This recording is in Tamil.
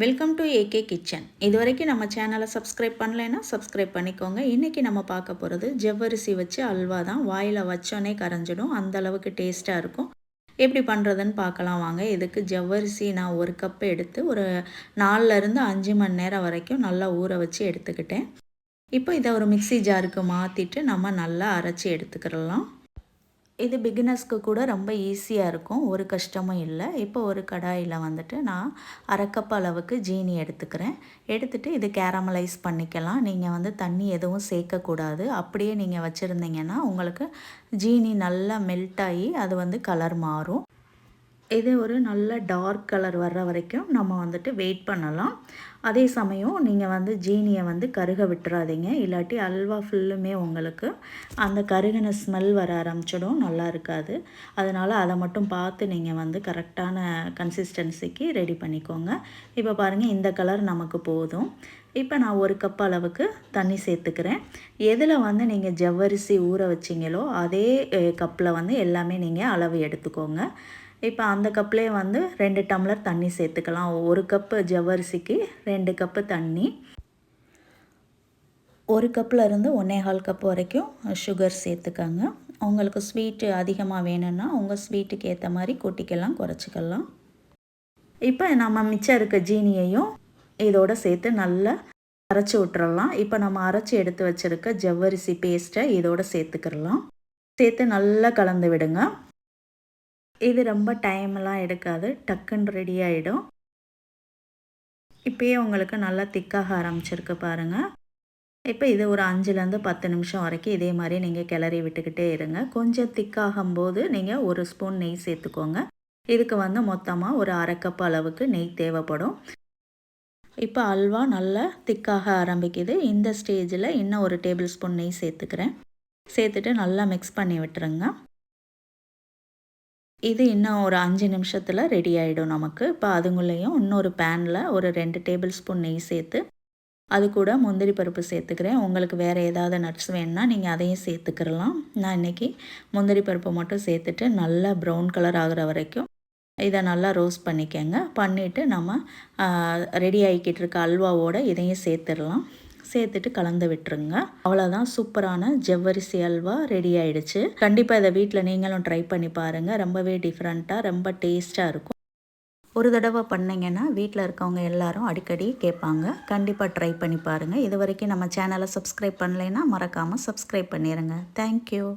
Welcome to AK kitchen. இது வரைக்கும் நம்ம சேனலை சப்ஸ்கிரைப் பண்ணலைன்னா சப்ஸ்கிரைப் பண்ணிக்கோங்க. இன்றைக்கி நம்ம பார்க்க போகிறது ஜவ்வரிசி வச்சு அல்வா தான். வாயில் வச்சோன்னே கரைஞ்சிடும், அந்த அளவுக்கு டேஸ்ட்டாக இருக்கும். எப்படி பண்ணுறதுன்னு பார்க்கலாம் வாங்க. இதுக்கு ஜவ்வரிசி நான் 1 கப் எடுத்து ஒரு 4லேருந்து 5 மணி நேரம் வரைக்கும் நல்லா ஊற வச்சு எடுத்துக்கிட்டேன். இப்போ இதை ஒரு மிக்ஸி ஜாருக்கு மாற்றிட்டு நம்ம நல்லா அரைச்சி எடுத்துக்கிடலாம். இது பிகினர்ஸ்க்கு கூட ரொம்ப ஈஸியாக இருக்கும், ஒரு கஷ்டமும் இல்லை. இப்போ ஒரு கடாயில் வந்துட்டு நான் 1/2 கப் அளவுக்கு ஜீனி எடுத்துக்கிறேன். எடுத்துகிட்டு இது கேரமலைஸ் பண்ணிக்கலாம். நீங்கள் வந்து தண்ணி எதுவும் சேர்க்கக்கூடாது. அப்படியே நீங்கள் வச்சுருந்தீங்கன்னா உங்களுக்கு ஜீனி நல்லா மெல்ட் ஆகி அது வந்து கலர் மாறும். இது ஒரு நல்ல டார்க் கலர் வர்ற வரைக்கும் நம்ம வந்துட்டு வெயிட் பண்ணலாம். அதே சமயம் நீங்கள் வந்து ஜீனியை வந்து கருக விட்டுறாதீங்க, இல்லாட்டி அல்வா ஃபுல்லுமே உங்களுக்கு அந்த கருகின ஸ்மெல் வர ஆரம்பிச்சிடும், நல்லா இருக்காது. அதனால் அதை மட்டும் பார்த்து நீங்கள் வந்து கரெக்டான கன்சிஸ்டன்சிக்கு ரெடி பண்ணிக்கோங்க. இப்போ பாருங்கள், இந்த கலர் நமக்கு போதும். இப்போ நான் 1 கப் அளவுக்கு தண்ணி சேர்த்துக்கிறேன். எதில் வந்து நீங்கள் ஜவ்வரிசி ஊற வச்சிங்களோ அதே கப்பில் வந்து எல்லாமே நீங்கள் அளவு எடுத்துக்கோங்க. இப்போ அந்த கப்லேயே வந்து 2 டம்ளர் தண்ணி சேர்த்துக்கலாம். 1 கப்பு ஜவ்வரிசிக்கு 2 கப்பு தண்ணி. 1 கப்லேருந்து 1.25 கப் வரைக்கும் சுகர் சேர்த்துக்கோங்க. உங்களுக்கு ஸ்வீட்டு அதிகமாக வேணும்னா உங்கள் ஸ்வீட்டுக்கு ஏற்ற மாதிரி கூட்டிக்கலாம், குறைச்சிக்கலாம். இப்போ நம்ம மிச்சம் இருக்க ஜீனியையும் இதோடு சேர்த்து நல்லா அரைச்சி விட்டுறலாம். இப்போ நம்ம அரைச்சி எடுத்து வச்சுருக்க ஜவ்வரிசி பேஸ்ட்டை இதோடு சேர்த்துக்கிடலாம். சேர்த்து நல்லா கலந்து விடுங்க. இது ரொம்ப டைம்லாம் எடுக்காது, டக்குன்னு ரெடி ஆகிடும். இப்போயே உங்களுக்கு நல்லா திக்காக ஆரம்பிச்சிருக்கு பாருங்கள். இப்போ இது ஒரு 5லேருந்து 10 நிமிஷம் வரைக்கும் இதே மாதிரி நீங்கள் கிளறி விட்டுக்கிட்டே இருங்க. கொஞ்சம் திக்காகும்போது நீங்கள் 1 ஸ்பூன் நெய் சேர்த்துக்கோங்க. இதுக்கு வந்து மொத்தமாக ஒரு 1/2 கப் அளவுக்கு நெய் தேவைப்படும். இப்போ அல்வா நல்லா திக்காக ஆரம்பிக்குது. இந்த ஸ்டேஜில் இன்னும் 1 டேபிள் ஸ்பூன் நெய் சேர்த்துக்கிறேன். சேர்த்துட்டு நல்லா மிக்ஸ் பண்ணி விட்டுருங்க. இது இன்னும் ஒரு 5 நிமிஷத்தில் ரெடி ஆகிடும் நமக்கு. இப்போ அதுங்குள்ளேயும் இன்னொரு பேனில் ஒரு 2 டேபிள் ஸ்பூன் நெய் சேர்த்து அது கூட முந்திரி பருப்பு சேர்த்துக்கிறேன். உங்களுக்கு வேறு ஏதாவது நட்ஸ் வேணுன்னா நீங்கள் அதையும் சேர்த்துக்கிறலாம். நான் இன்றைக்கி முந்திரி பருப்பு மட்டும் சேர்த்துட்டு நல்லா ப்ரௌன் கலர் ஆகிற வரைக்கும் இதை நல்லா ரோஸ்ட் பண்ணிக்கங்க. பண்ணிவிட்டு நம்ம ரெடி ஆகிக்கிட்டு இருக்க அல்வாவோடு இதையும் சேர்த்துடலாம். சேர்த்துட்டு கலந்து விட்டுருங்க. அவ்வளோதான், சூப்பரான ஜவ்வரிசி அல்வா ரெடி ஆகிடுச்சு. கண்டிப்பாக இதை வீட்டில் நீங்களும் ட்ரை பண்ணி பாருங்கள். ரொம்பவே டிஃப்ரெண்ட்டாக ரொம்ப டேஸ்ட்டாக இருக்கும். ஒரு தடவை பண்ணிங்கன்னா வீட்டில் இருக்கவங்க எல்லாரும் அடிக்கடி கேட்பாங்க. கண்டிப்பாக ட்ரை பண்ணி பாருங்கள். இது வரைக்கும் நம்ம சேனலை சப்ஸ்கிரைப் பண்ணலைன்னா மறக்காமல் சப்ஸ்கிரைப் பண்ணிடுங்க. தேங்க்யூ.